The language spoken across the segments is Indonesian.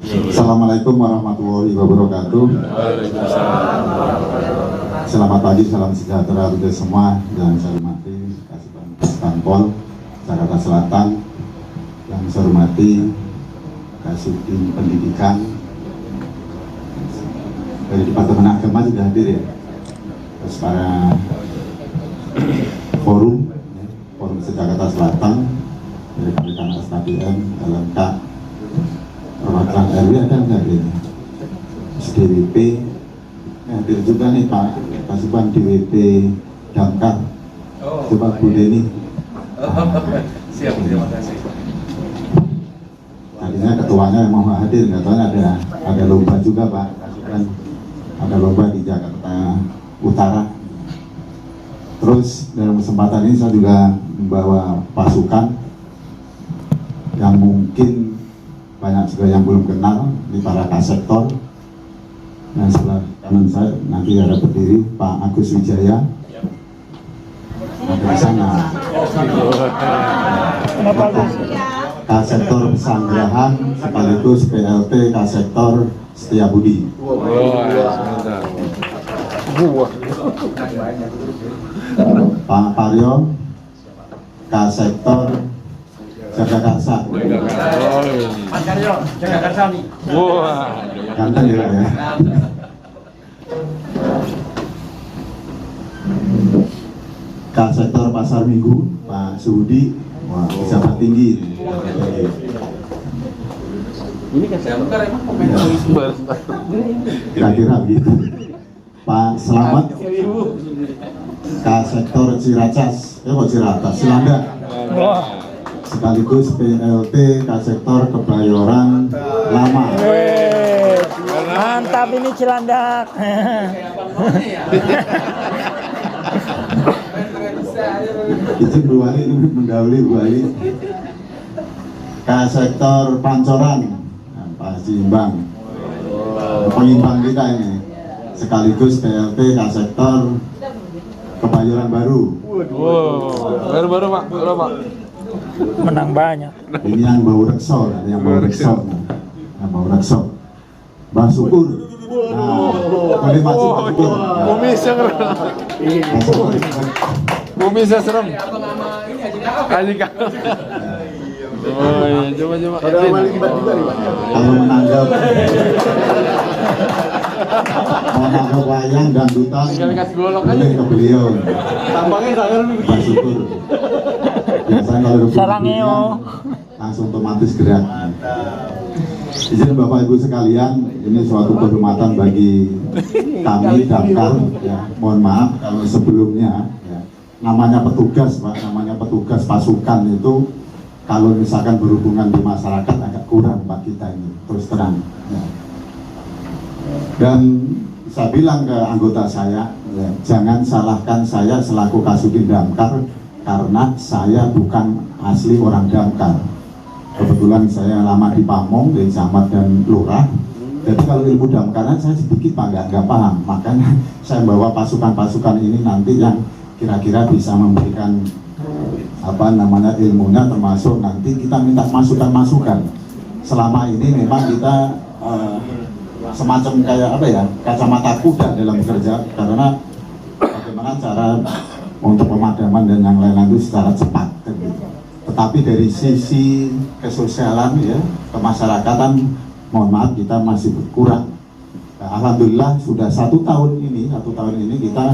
Assalamualaikum warahmatullahi wabarakatuh. Selamat pagi, salam sejahtera untuk semua yang saya hormati Kasubag Pol Jakarta Selatan, yang saya hormati Kasubdin Pendidikan dari Departemen Agama juga hadir ya, terus para forum Jakarta Selatan dari Pendidikan SKDN, LMK, perwakilan RW ada nggak ini? DWP hadir juga nih Pak Kasubag, DWP Damkar. Coba Bu Deni. Siap, terima kasih. Tadinya ketuanya memang hadir, nggak tahu ada lomba juga Pak Kasubag, ada lomba di Jakarta Utara. Terus dalam kesempatan ini saya juga membawa pasukan yang mungkin banyak juga yang belum kenal, di para kasektor. Nah, sebelah kanan saya nanti ada berdiri Pak Agus Wijaya, ada di sana. Kasektor Pesanggerahan sekaligus PLT Kasektor Setiabudi. Pak Paryo, Kasektor Jagakarsa. Pak Karyo, Jagakarsa nih. Wah, Ganteng ya, Pak ya. Kasektor Pasar Minggu, Pak Suhudi. Wah, pejabat tinggi. Ini kan saya bukan emang komen. Kira-kira begitu. Pak Selamat, Kasektor Ciracas, kok Ciracas, Cilanda. Sekaligus PLT Kasektor Kebayoran Lama. Mantap ini Cilandak. Izin Bu Wali ini mendahului Bu Wali. Kasektor Pancoran, nah, Pak Simbang, pengimbang kita ini. Sekaligus PLT Kasektor Kebayoran Baru. baru-baru Pak, baru Pak. Menang banyak. Ini yang bau rekso, yang bau rekso, yang bau rekso. Mbak Syukur. Nah, boleh maju Mbak Syukur. Kumis yang serem. Mbak Syukur. Kumis yang serem. Aji kak. Oh iya, coba. Kalau menanggap wayang dangdutan, Tinggal dikasih golok aja. boleh ke beliau. Tampangnya saya Mbak Syukur. Biasanya kalau udah Sarangeo. langsung otomatis gerak. Izin Bapak Ibu sekalian, ini suatu kehormatan bagi kami Damkar. Ya, mohon maaf kalau sebelumnya ya, namanya petugas Pak, namanya petugas pasukan itu kalau misalkan berhubungan di masyarakat agak kurang Pak kita ini, terus terang. Ya. Dan saya bilang ke anggota saya, ya, jangan salahkan saya selaku Kasubdin Damkar karena saya bukan asli orang Damkar. Kebetulan saya lama di Pamong, di Camat dan Lurah. Jadi kalau ilmu damkaran saya sedikit Pak nggak paham. Makanya saya bawa pasukan-pasukan ini nanti yang kira-kira bisa memberikan ilmunya, termasuk nanti kita minta masukan-masukan. Selama ini memang kita semacam kayak kacamata kuda dalam bekerja, karena bagaimana cara untuk pemadaman dan yang lain-lain itu secara cepat. Tetapi dari sisi kesosialan ya, kemasyarakatan, mohon maaf kita masih berkurang. Nah, alhamdulillah sudah satu tahun ini kita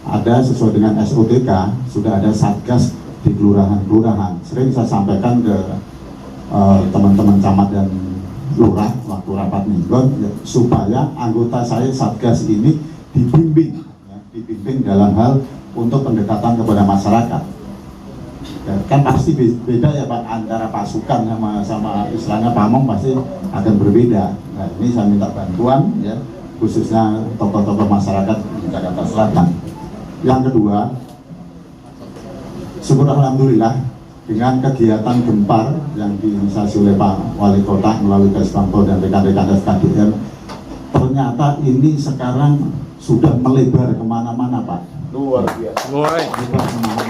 ada sesuai dengan SOTK, sudah ada satgas di kelurahan-kelurahan. Sering saya sampaikan ke teman-teman camat dan lurah waktu rapat mingguan ya, supaya anggota saya satgas ini dibimbing dalam hal untuk pendekatan kepada masyarakat. Ya, kan pasti beda ya Pak, antara pasukan sama istilahnya pamong pasti akan berbeda. Nah, ini saya minta bantuan ya, khususnya tokoh-tokoh masyarakat di Jakarta Selatan. Yang kedua, syukur alhamdulillah dengan kegiatan gempar yang diinisiasi oleh Pak Wali Kota melalui Kasubag Pol dan rekan-rekan SKDN, ternyata ini sekarang sudah melebar kemana-mana Pak. Luar biasa. Melebar kemana-mana.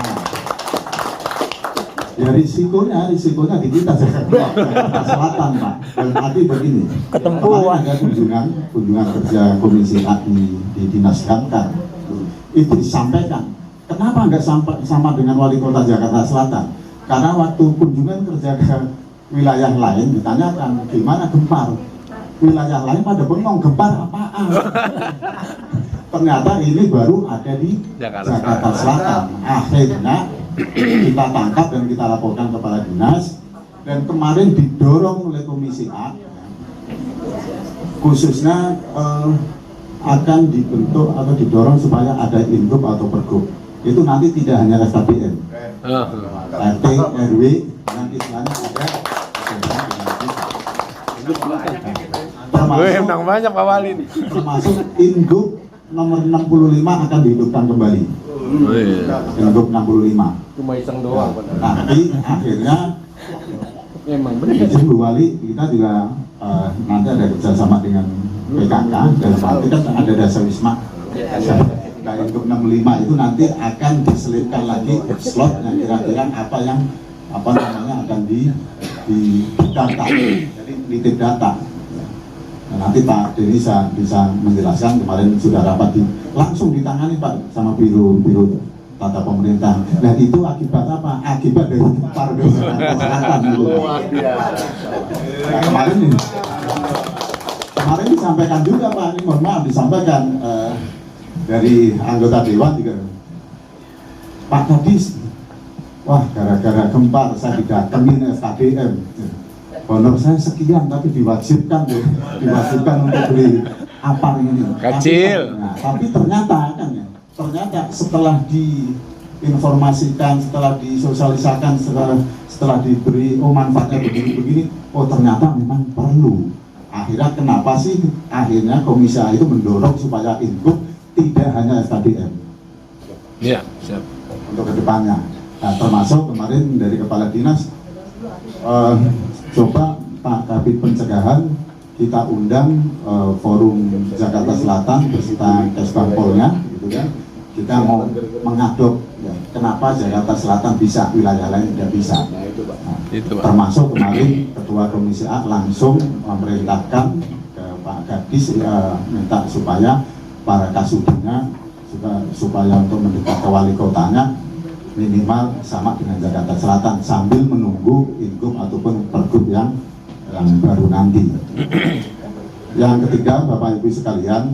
Ya risikonya di kita Jakarta Selatan Pak. Dan arti begini. Ketempuan. Kemarin ada kunjungan kerja Komisi A di Dinas Damkar. Itu disampaikan. Kenapa nggak sama dengan Wali Kota Jakarta Selatan? Karena waktu kunjungan kerja ke wilayah lain ditanyakan gimana gempar. Wilayah lain pada bengong gempar apaan? Ternyata ini baru ada di Jakarta Selatan. Akhirnya kita tangkap dan kita laporkan kepada dinas, dan kemarin didorong oleh Komisi A khususnya akan dibentuk atau didorong supaya ada induk atau pergub. Itu nanti tidak hanya SKPN, RT, RW, dan istilahnya ada Menang banyak Pak Wali nih. termasuk induk nomor 65 akan dihidupkan kembali. Induk 65. Cuma iseng doang. Nanti akhirnya Emang benar. izin Bu Wali, kita juga nanti ada kerjasama dengan PKK dalam arti kan ada dasar wisma. Nah, induk 65 itu nanti akan diselipkan lagi slot yang kira-kira apa namanya akan di data, jadi nitip data. Nah, nanti Pak Denny bisa menjelaskan, kemarin sudah rapat langsung ditangani Pak sama biro tata pemerintah. Nah itu akibat apa? Akibat dari gempar di Jakarta Selatan itu. Nah, kemarin disampaikan juga Pak, ini mohon maaf disampaikan dari anggota dewan juga. Pak Kadis, wah gara-gara gempar saya didatengin SKDM. Honor saya sekian tapi diwajibkan untuk beli apar ini. Kecil. Tapi ternyata setelah diinformasikan, setelah disosialisakan, setelah diberi manfaatnya begini, ternyata memang perlu. Akhirnya kenapa sih? Akhirnya Komisi A itu mendorong supaya input tidak hanya SKDM. Iya, siap. Untuk kedepannya. Nah, termasuk kemarin dari Kepala Dinas. Coba Pak Kabid Pencegahan kita undang forum Jakarta Selatan beserta Kesbangpolnya, gitu kan? Kita mau mengadop ya, kenapa Jakarta Selatan bisa, wilayah lain tidak bisa. Nah, termasuk kemarin Ketua Komisi A langsung memerintahkan ke Pak Gadis minta supaya para kasudinya supaya untuk mendekat ke wali kotanya minimal sama dengan Jakarta Selatan sambil menunggu ingup ataupun pergub yang baru nanti. Yang ketiga, Bapak Ibu sekalian,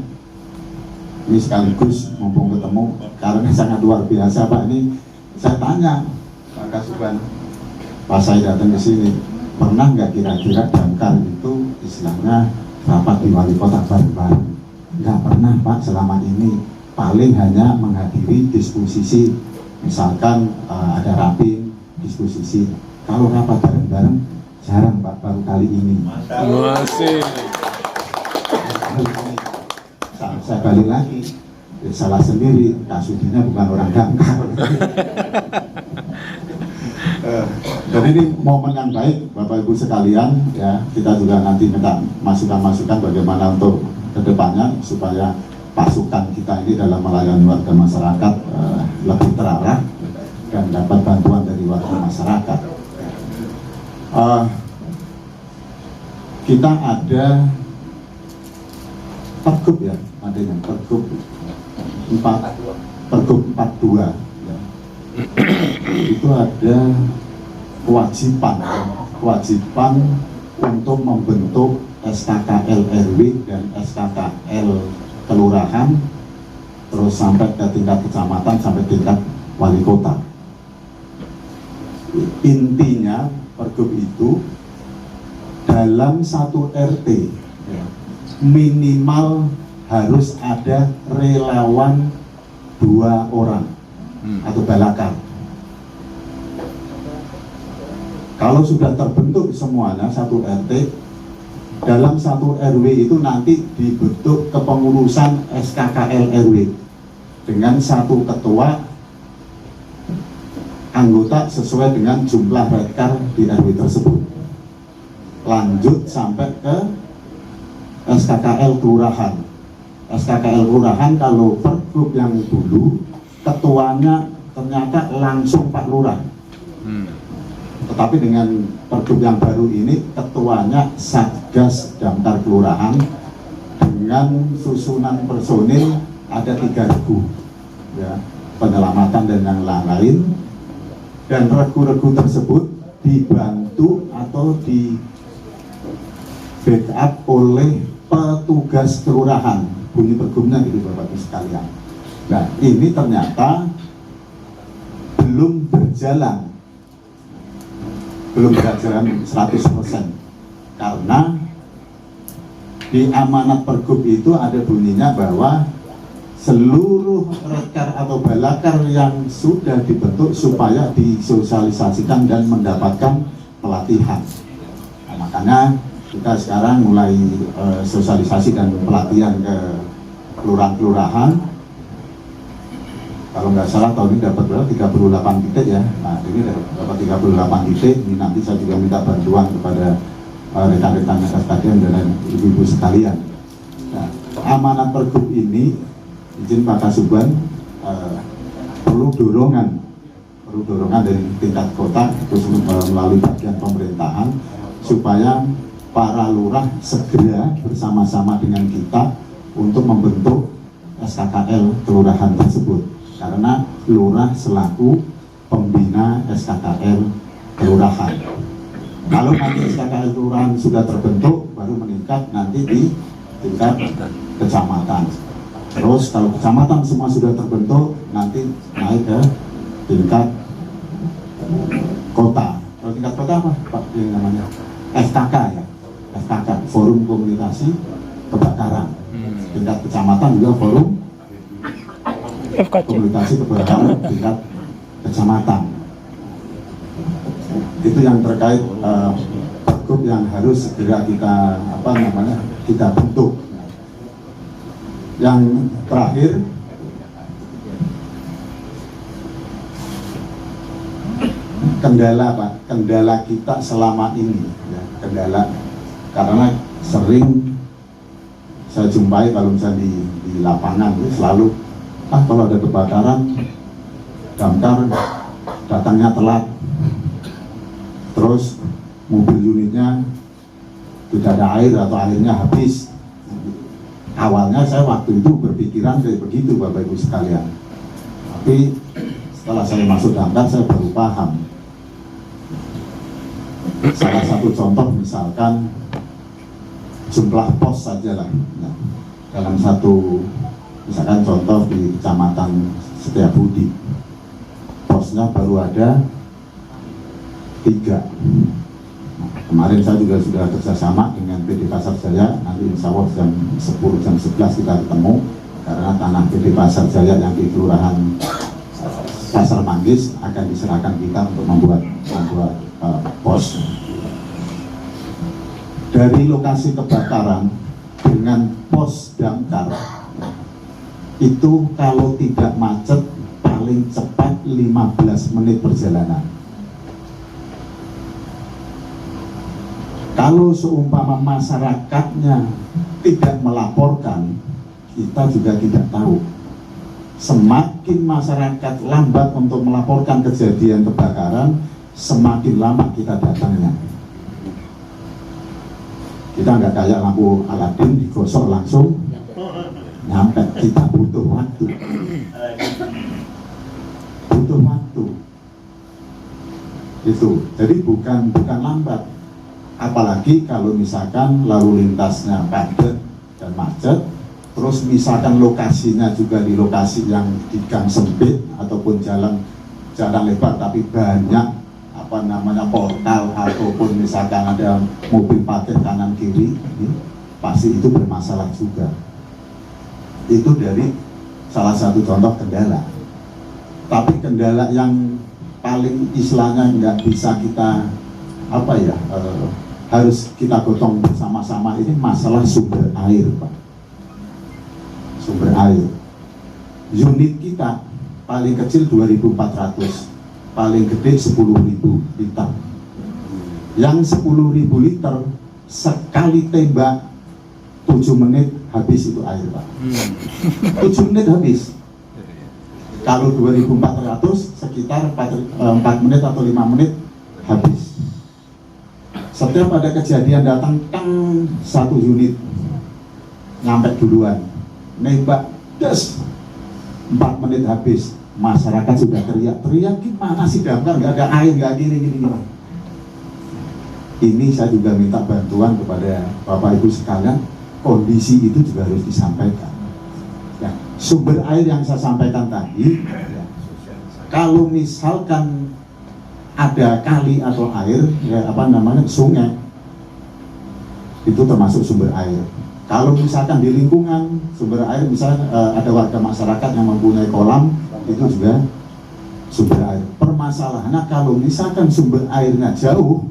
ini sekaligus mumpung ketemu karena sangat luar biasa Pak, ini saya tanya Pak Kasuban, pas saya datang ke sini, pernah nggak kira-kira Damkar itu istilahnya rapat di wali kota bareng-bareng? Nggak pernah Pak, selama ini paling hanya menghadiri diskusi. Misalkan ada rapim, diskusi. Kalau rapat bareng-bareng jarang Pak, baru kali ini. Masih. Saya balik lagi, salah sendiri, Kasudinya bukan orang Damkar. Dan ini momen yang baik Bapak Ibu sekalian, ya kita juga nanti minta masukan-masukan bagaimana untuk kedepannya supaya pasukan kita ini dalam melayani warga masyarakat lebih terarah dan dapat bantuan dari warga masyarakat. Kita ada pergub ya, adanya pergub 42 ya. Itu ada kewajiban untuk membentuk SKKL RW dan SKKL kelurahan, terus sampai ke tingkat kecamatan, sampai tingkat wali kota. Intinya pergub itu dalam satu RT ya, minimal harus ada relawan 2 orang atau balakar. Kalau sudah terbentuk semuanya satu RT, dalam satu RW itu nanti dibentuk kepengurusan SKKL RW dengan satu ketua, anggota sesuai dengan jumlah rekar di RW tersebut. Lanjut sampai ke SKKL kelurahan. SKKL kelurahan kalau pergub yang dulu ketuanya ternyata langsung Pak Lurah. Tetapi dengan pergub yang baru ini, ketuanya Satgas Damkar Kelurahan dengan susunan personil ada 3 regu, ya, penyelamatan dan yang lain-lain. Dan regu-regu tersebut dibantu atau di backup oleh petugas kelurahan. Bunyi pergubnya gitu Bapak Ibu sekalian. Nah, ini ternyata belum berjalan 100%, karena di amanat pergub itu ada bunyinya bahwa seluruh rekar atau balakar yang sudah dibentuk supaya disosialisasikan dan mendapatkan pelatihan. Nah, makanya kita sekarang mulai sosialisasi dan pelatihan ke kelurahan-kelurahan. Kalau nggak salah tahun ini dapat berapa? 38 titik ya. Nah, ini dapat 38 titik. Ini nanti saya juga minta bantuan kepada rekan-rekan SKDM dan ibu-ibu sekalian. Nah, amanat pergub ini, izin Pak Kasubag, perlu dorongan dari tingkat kota, terus melalui bagian pemerintahan, supaya para lurah segera bersama-sama dengan kita untuk membentuk SKKL kelurahan tersebut, karena lurah selaku pembina SKKL kelurahan. Kalau nanti SKKL kelurahan sudah terbentuk, baru meningkat nanti di tingkat kecamatan. Terus kalau kecamatan semua sudah terbentuk, nanti naik ke tingkat kota. Kalau tingkat kota apa Pak yang namanya? FKK ya, FKK, Forum Komunikasi Kebakaran. Tingkat kecamatan juga Forum FKC. Komunikasi Kebakaran tingkat kecamatan. Itu yang terkait pergub yang harus segera kita kita bentuk. Yang terakhir, kendala kita selama ini, ya, kendala karena sering saya jumpai kalau misalnya di lapangan itu selalu kalau ada kebakaran damkar datangnya telat, terus mobil unitnya tidak ada air atau airnya habis. Awalnya saya waktu itu berpikiran kayak begitu Bapak Ibu sekalian, tapi setelah saya masuk damkar saya baru paham. Salah satu contoh misalkan jumlah pos saja lah. Nah, dalam satu misalkan contoh di Kecamatan Setiabudi, posnya baru ada 3. Nah, kemarin saya juga sudah kerjasama dengan PD Pasar Jaya, nanti insya Allah jam 10, jam 11 kita ketemu, karena tanah PD Pasar Jaya yang di Kelurahan Pasar Manggis akan diserahkan kita untuk membuat pos. Dari lokasi kebakaran dengan pos damkar itu kalau tidak macet paling cepat 15 menit perjalanan. Kalau seumpama masyarakatnya tidak melaporkan, kita juga tidak tahu. Semakin masyarakat lambat untuk melaporkan kejadian kebakaran, semakin lama kita datangnya. Kita nggak kayak lampu Aladin digosok langsung nyampe. Kita butuh waktu. Butuh waktu. Itu. Jadi bukan lambat. Apalagi kalau misalkan lalu lintasnya padat dan macet, terus misalkan lokasinya juga di lokasi yang di gang sempit ataupun jalan lebar tapi banyak portal ataupun misalkan ada mobil parkir kanan kiri, pasti itu bermasalah juga. Itu dari salah satu contoh kendala. Tapi kendala yang paling istilahnya nggak bisa kita harus kita gotong bersama-sama ini masalah sumber air, Pak. Sumber air. Unit kita paling kecil 2.400, paling gede 10.000 liter. Yang 10.000 liter sekali tembak 7 menit habis itu air, Pak. 7 menit habis. Kalau 2.400 sekitar 4 menit atau 5 menit habis. Setiap ada kejadian datang, satu unit nyampe duluan, nembak, des, 4 menit habis. Masyarakat sudah teriak gimana sih Damkar, nggak ada air, nggak gini. Ini saya juga minta bantuan kepada Bapak Ibu sekalian, kondisi itu juga harus disampaikan. Ya, sumber air yang saya sampaikan tadi, ya, kalau misalkan ada kali atau air, ya, sungai, itu termasuk sumber air. Kalau misalkan di lingkungan sumber air, misalnya ada warga masyarakat yang mempunyai kolam, itu juga sumber air. Permasalahannya kalau misalkan sumber airnya jauh,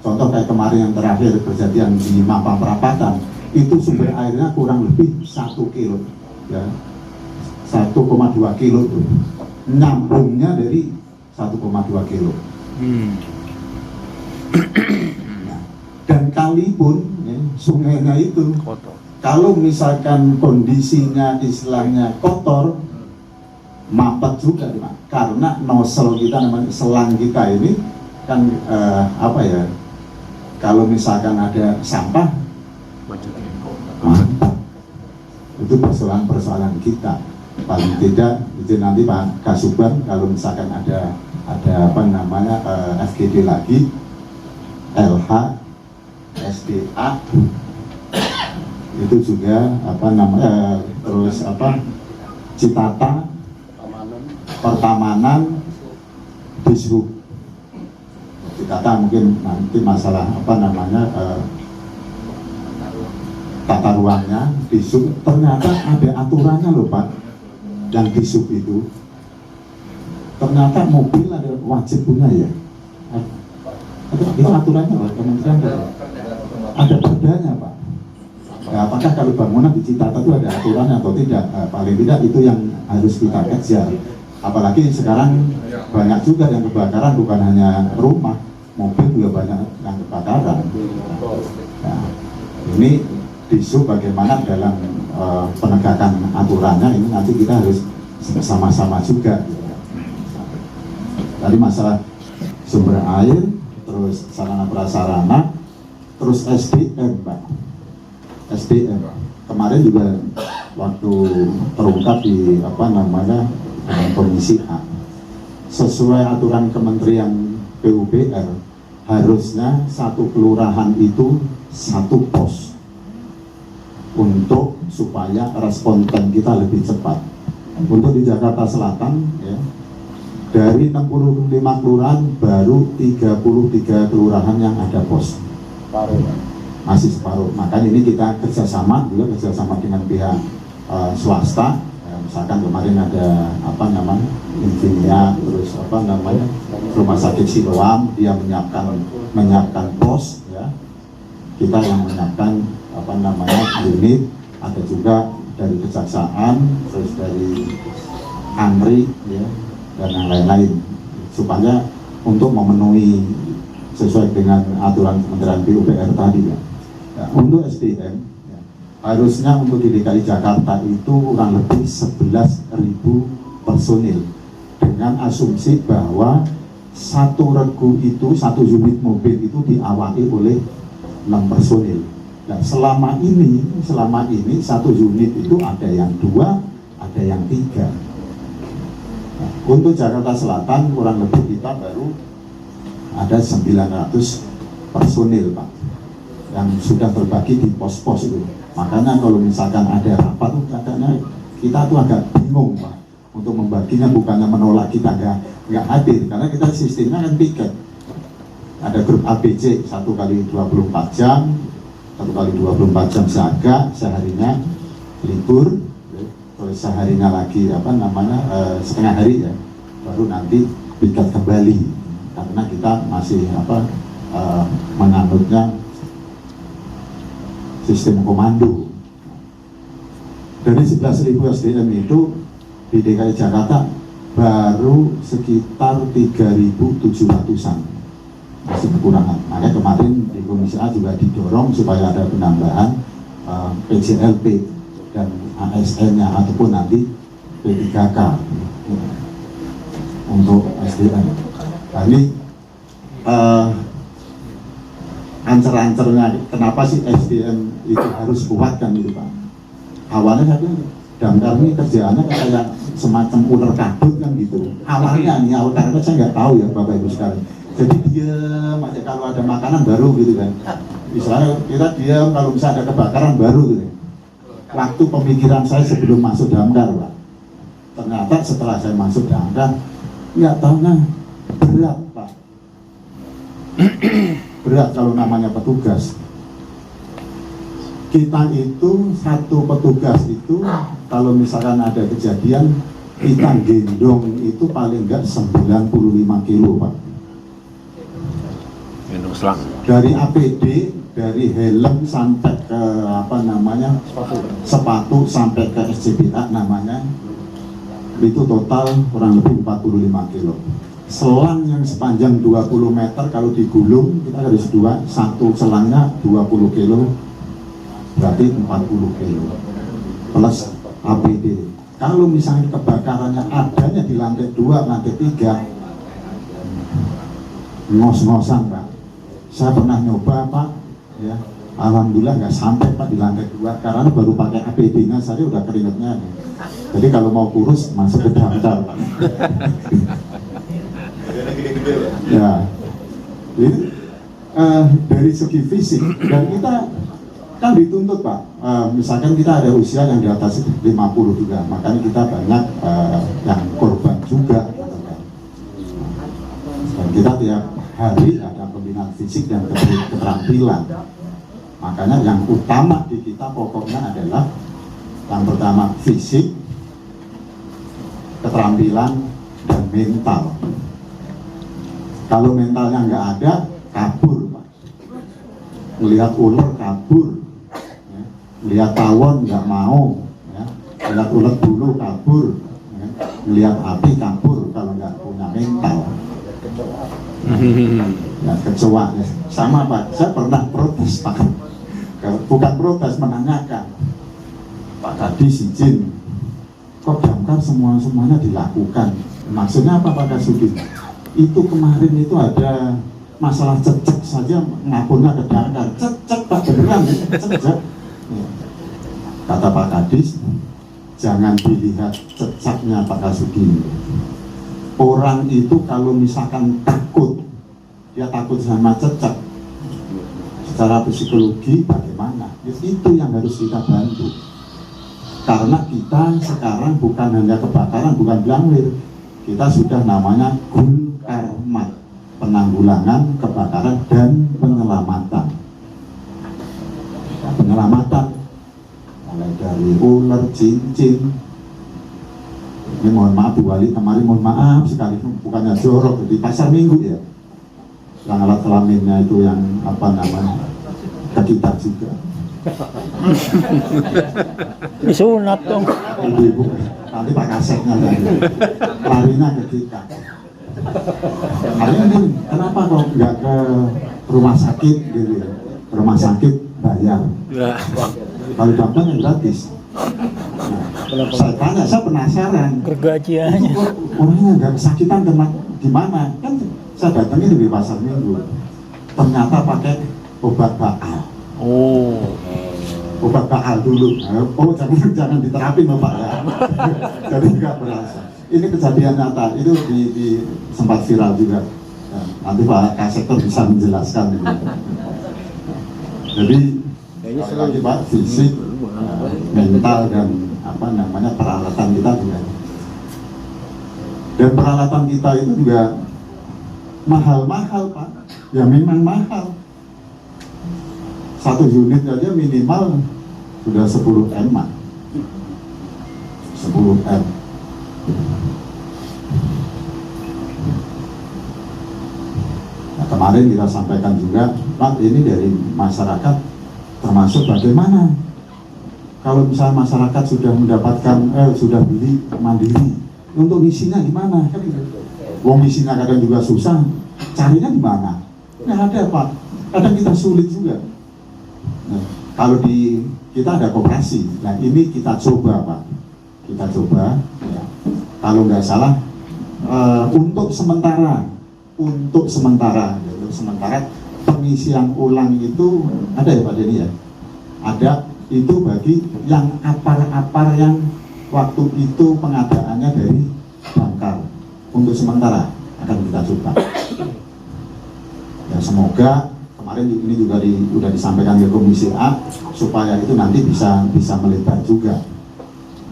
contoh kayak kemarin yang terakhir kejadian di Mampang Perapatan, itu sumber airnya kurang lebih 1 kilo, ya, 1,2 kilo tuh, nyambungnya dari 1,2 kilo. Nah, dan kali pun, ya, sungainya itu kotor. Kalau misalkan kondisinya istilahnya kotor, mapet juga, Pak. Karena nozzle kita, namanya selang kita ini kan kalau misalkan ada sampah, mantap. Itu persoalan kita. Paling tidak itu nanti Pak Kasubag, kalau misalkan ada FGD lagi, LH, SDA, itu juga terus Citata, Pertamanan, Dishub. Citata mungkin nanti masalah tata ruangnya. Dishub ternyata ada aturannya loh Pak, yang Dishub itu ternyata mobil ada wajib punya, ya. Itu aturannya Pak, kementerian ada perdanya Pak. Nah, apakah kalau bangunan di Citata itu ada aturannya atau tidak? Paling tidak itu yang harus kita kejar. Apalagi sekarang banyak juga yang kebakaran, bukan hanya rumah, mobil juga banyak yang kebakaran. Nah, ini Dishub bagaimana dalam penegakan aturannya, ini nanti kita harus sama-sama juga. Tadi masalah sumber air, terus sarana prasarana, terus SDM Pak. SDM kemarin juga waktu terungkap di Komisi A, sesuai aturan Kementerian PUPR, harusnya satu kelurahan itu 1 pos untuk supaya respon tank kita lebih cepat. Untuk di Jakarta Selatan, ya, dari 65 kelurahan baru 33 kelurahan yang ada pos, masih separuh. Makanya ini kita kerjasama dengan pihak swasta. Misalkan kemarin ada Infinia, terus Rumah Sakit Siloam, dia menyiapkan pos, ya. Kita yang menyiapkan unit, ada juga dari Kejaksaan, terus dari ANRI, ya, dan yang lain-lain, supaya untuk memenuhi sesuai dengan aturan Kementerian PUPR tadi, ya. Ya, untuk SDM, ya, harusnya untuk di DKI Jakarta itu kurang lebih 11.000 personil, dengan asumsi bahwa satu regu itu, satu unit mobil itu diawaki oleh 6 personil. Nah, selama ini satu unit itu ada yang 2, ada yang 3. Nah, untuk Jakarta Selatan kurang lebih kita baru ada 900 personil Pak, yang sudah terbagi di pos-pos itu. Makanya kalau misalkan ada rapat, katanya kita tuh agak bingung Pak untuk membaginya, bukannya menolak, kita nggak hadir, karena kita sistemnya kan piket. Ada grup ABC 1 kali 24 jam, 1 kali 24 jam siaga, seharinya libur, terus seharinya lagi setengah hari, ya, baru nanti piket kembali, karena kita masih menganutnya sistem komando. Dari 11.000 SDM itu di DKI Jakarta baru sekitar 3.700-an, masih kekurangan. Makanya kemarin di Komisi A juga didorong supaya ada penambahan PJLP dan ASN-nya ataupun nanti P3K untuk SDM. Nah, ini ancer-ancernya kenapa sih SDM itu harus kuat kan gitu Pak. Awalnya saya bilang Damkar ini kerjaannya kayak semacam ular kadut kan gitu. Awalnya nih, karena saya nggak tahu ya Bapak Ibu sekalian. Jadi diam aja kalau ada makanan baru gitu kan. Misalnya kita diam kalau bisa ada kebakaran baru gitu. Waktu pemikiran saya sebelum masuk Damkar Pak. Ternyata setelah saya masuk Damkar, nggak tahunya berat Pak. Berat kalau namanya petugas. Kita itu satu petugas itu kalau misalkan ada kejadian kita gendong itu paling enggak 95 kilo Pak. Gendong selang. Dari APD, dari helm sampai ke sepatu sampai ke SCBA namanya, itu total kurang lebih 45 kilo. Selang yang sepanjang 20 meter kalau digulung kita harus satu selangnya 20 kilo, berarti 40 kilo plus APD. Kalau misalnya kebakarannya adanya di lantai 2, lantai 3, ngos-ngosan Pak. Saya pernah nyoba Pak, ya, alhamdulillah nggak sampai Pak di lantai 2 karena baru pakai APD-nya saja udah keringetnya. Jadi kalau mau kurus masuk ke Damkar Pak. Ya, jadi dari segi fisik dan kita kan dituntut Pak, misalkan kita ada usia yang di atas 50 juga, makanya kita banyak yang korban juga, dan kita tiap hari ada pembinaan fisik dan keterampilan. Makanya yang utama di kita pokoknya adalah yang pertama fisik, keterampilan, dan mental. Kalau mentalnya nggak ada, kabur Pak. Melihat ular kabur, ya. Melihat tawon nggak mau, ya. Melihat ulat bulu kabur, ya. Melihat api kabur kalau nggak punya mental. Ya, kecoa, ya. Sama Pak. Saya pernah protes Pak. Bukan protes, menanyakan, Pak tadi izin, kok Damkar semuanya dilakukan? Maksudnya apa Pak Kasudin? Itu kemarin itu ada masalah cecek saja ngapunnya ke Damkar, cecek Pak beneran cecek. Kata Pak Kadis, jangan dilihat cecaknya Pak Kasudin. Orang itu kalau misalkan takut, dia takut sama cecek, secara psikologi bagaimana? Itu yang harus kita bantu. Karena kita sekarang bukan hanya kebakaran, bukan blangwir, kita sudah namanya Gulkarmat, penanggulangan kebakaran dan penyelamatan. Nah, penyelamatan mulai dari ular, cincin. Ini mohon maaf Bu Wali, kemarin mohon maaf sekali, bukannya jorok di pasar Minggu ya. Yang alat kelaminnya itu yang apa namanya, kekitar juga. Disunat dong. Ibu-ibu, nanti Pak Kasetnya larinya ke kita. Kalian kenapa kok nggak ke rumah sakit gitu ya? Rumah sakit bayar. Kalau Damkar yang gratis. Nah, saya tanya, saya penasaran. Gergajiannya. Orangnya nggak kesakitan gimana? Kan saya datangnya dari pasar Minggu. Ternyata pakai obat bakal. Oh. Obat bakal dulu. Oh jangan diterapin loh Pak ya. Jadi nggak berasa. Ini kejadian nyata. Itu di sempat viral juga. Ya, nanti Pak Kasektor bisa menjelaskan. Jadi lagi Pak fisik, mental dan apa namanya peralatan kita juga. Dan peralatan kita itu juga mahal-mahal Pak. Ya memang mahal. Satu unit aja minimal sudah 10 M. 10 M. Nah, kemarin kita sampaikan juga, Pak, ini dari masyarakat termasuk bagaimana kalau misalnya masyarakat sudah mendapatkan sudah beli mandiri, untuk isinya gimana? Kan wong isinya kadang juga susah, carinya di mana? Nggak ada Pak. Kadang kita sulit juga. Nah, kalau kita ada koperasi, nah ini kita coba Pak, kita coba, ya. Kalau nggak salah untuk sementara, untuk sementara pengisian ulang itu ada ya Pak Denny ya? Ada itu bagi yang apar-apar yang waktu itu pengadaannya dari Bangkal. Untuk sementara akan kita coba. Ya semoga kemarin ini juga sudah disampaikan ke Komisi A supaya itu nanti bisa melebar juga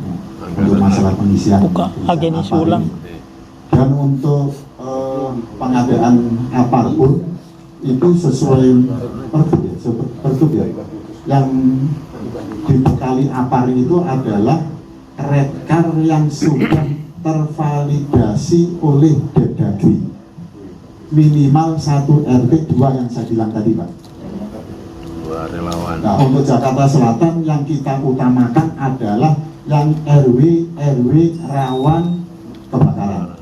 ya, untuk masalah pengisian. Buka agen isi ulang. Dan untuk pengadaan apapun itu sesuai pergub ya. Yang dibekali apar itu adalah redkar yang sudah tervalidasi oleh Depdagri minimal 1 RT 2 yang saya bilang tadi Pak. Dua relawan. Nah untuk Jakarta Selatan yang kita utamakan adalah yang RW rawan kebakaran.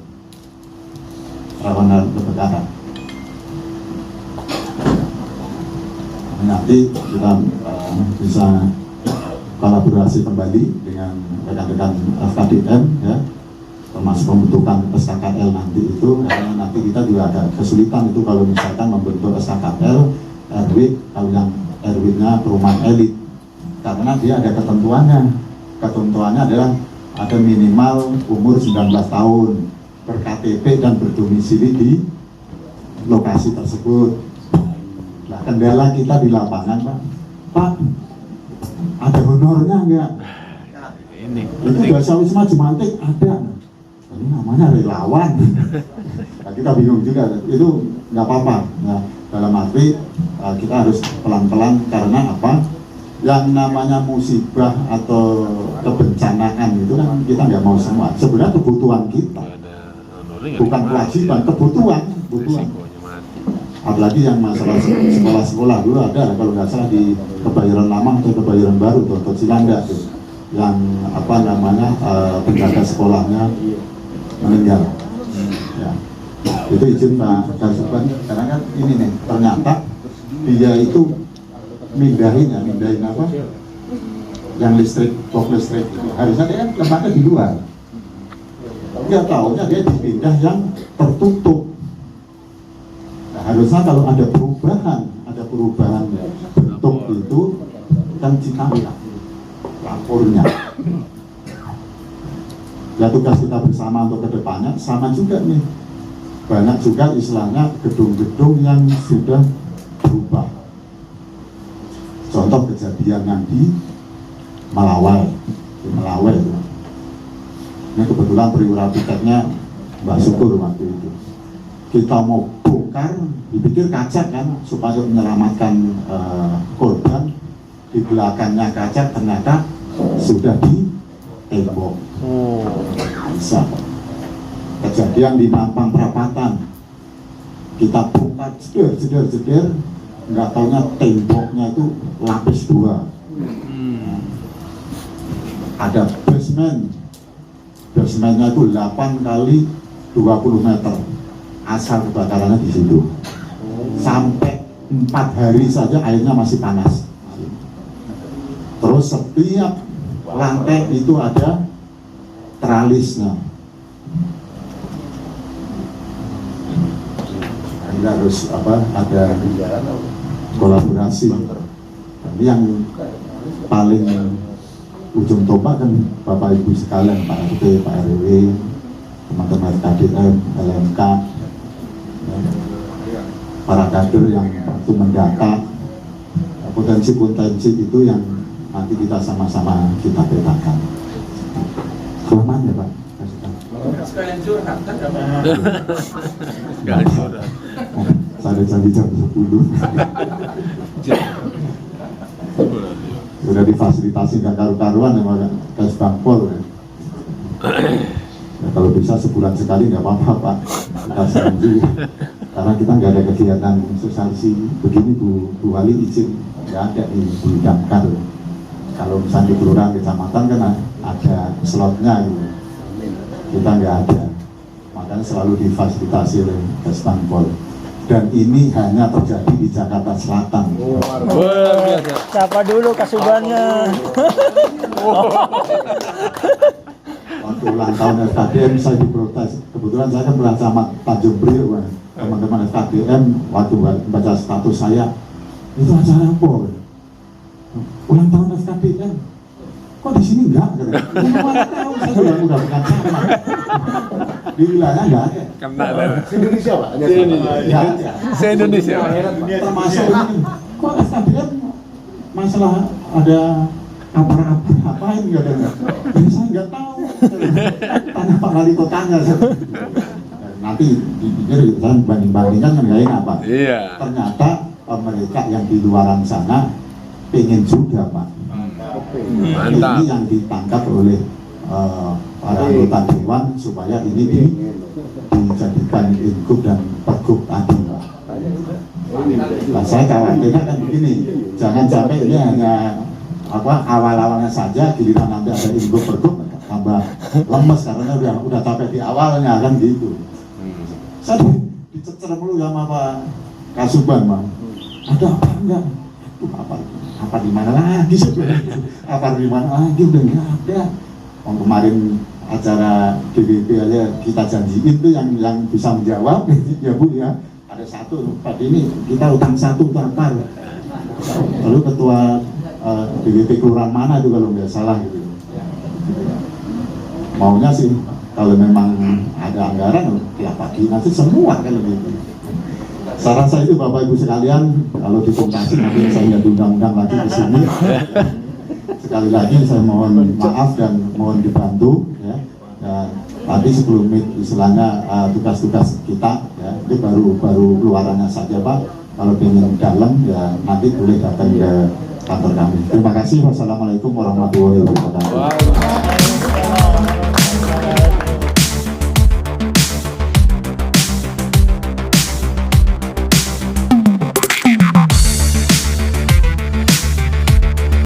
Nanti kita bisa kolaborasi kembali dengan rekan-rekan FKDM ya, termasuk pembentukan SKKL nanti itu, karena nanti kita juga agak kesulitan itu kalau misalkan membentuk SKKL RW, kalau yang RW-nya perumahan elit, karena dia ada ketentuannya adalah ada minimal umur 19 tahun, ber-KTP dan berdomisili di lokasi tersebut. Nah, kendala kita di lapangan Pak, ada honornya enggak? Ini Itu Dasar Wisma Jumantik ada. Ini namanya relawan. Nah, kita bingung juga. Itu nggak apa-apa. Nah, dalam arti kita harus pelan-pelan karena apa? Yang namanya musibah atau kebencanaan itu kan kita nggak mau semua. Sebenarnya kebutuhan kita, bukan kewajiban, kebutuhan. Apalagi yang masalah sekolah-sekolah dulu ada, kalau nggak salah di Kebayoran Lama atau Kebayoran Baru atau Cilandak tuh, yang apa namanya penjaga sekolahnya meninggal. Ya. Itu izin Pak Kasubag, karena kan ini nih ternyata dia itu mindahin apa? Yang listrik, box listrik itu. Harusnya dia kan tempatnya di luar. Dia tahunya dia dipindah yang tertutup. Nah, harusnya kalau ada perubahan bentuk itu kan ditambah lapornya. Ya tugas kita bersama untuk kedepannya sama juga nih. Banyak juga istilahnya gedung-gedung yang sudah berubah. Contoh kejadian yang di Melawai itu. Ini kebetulan periwara tiketnya Mbak Syukur waktu itu. Kita mau bongkar, dipikir kaca kan supaya menyelamatkan korban. Di belakangnya kaca ternyata sudah di tembok. Bisa. Kejadian di Mampang Perapatan, kita bongkar jeder, nggak taunya temboknya itu lapis 2. Ada basementnya itu 8 kali 20 meter. Asal kebakarannya di situ. Sampai 4 hari saja airnya masih panas. Terus setiap lantai itu ada tralisnya. Kita harus ada kolaborasi. Ini yang paling ujung tombak kan Bapak Ibu sekalian, Pak RT, Pak RW, teman-teman KDM, LMK, para kader yang waktu mendata potensi-potensi itu yang nanti kita sama-sama kita petakan. Selamat ya Pak. Sekalian curhat kan Gak curhat. Saya janji jam 10. Sudah difasilitasi nggak karu-karuan ya Kas Bangpol ya. Ya, kalau bisa sebulan sekali nggak apa-apa Pak, kita janji. Karena kita nggak ada kegiatan sosialisasi begini Bu Wali izin nggak ada di Damkar. Kalau misalnya di kelurahan kecamatan kan ada slotnya gitu. Kita nggak ada, makanya selalu difasilitasi oleh Kas Bangpol. Dan ini hanya terjadi di Jakarta Selatan. Siapa dulu kasubannya? Waktu ulang tahun FKDM saya diprotes. Kebetulan saya kan berasal Tanjung Priok, teman-teman FKBM waktu baca status saya, itu acara apa? Ulang tahun FKBM. Kok di sini enggak? Mana tahu saya udah bukan sama. Di wilayah enggak ada. Kena dan Indonesia Pak? Enggak ada. se-Indonesia. Termasuk ini, kok FKBM masalah ada apa-apa ngapain nggak ada? Ya, saya nggak tahu. Tanya Pak Wali Kotanya. Nanti dipikir gitu kan banding-bandingkan kan nggak enak Pak. Iya. Ternyata mereka yang di luaran sana pengen juga Pak. Mantap. Ini yang ditangkap oleh para anggota dewan supaya ini dijadikan ingup dan pergub tadi Pak. Nah, saya khawatirnya kan begini, jangan sampai ini hanya awal-awalnya saja, giliran nanti ada ingup pergub tambah lemes karena udah capek di awalnya kan gitu. Saya dicecer mulu sama Pak Kasuban Bang. Ada apa enggak? Itu apa di mana lagi sih? Apa di mana lagi udah enggak ada. Kemarin acara DWP aja kita janjiin tuh yang bisa menjawab ya Bu ya. Ada satu, Pak ini kita utang satu tapar. Lalu ketua DWP kelurahan mana itu kalau nggak salah gitu. Maunya sih kalau memang ada anggaran tiap pagi nanti semua kan begitu. Saran saya itu Bapak Ibu sekalian, kalau dikompensasi nanti saya nggak diundang-undang lagi di sini. Sekali lagi saya mohon maaf dan mohon dibantu ya. Dan tadi sebelum istilahnya tugas-tugas kita ya, itu baru luarannya saja Pak. Kalau ingin dalam ya nanti boleh datang ke kantor kami. Terima kasih. Wassalamualaikum warahmatullahi wabarakatuh.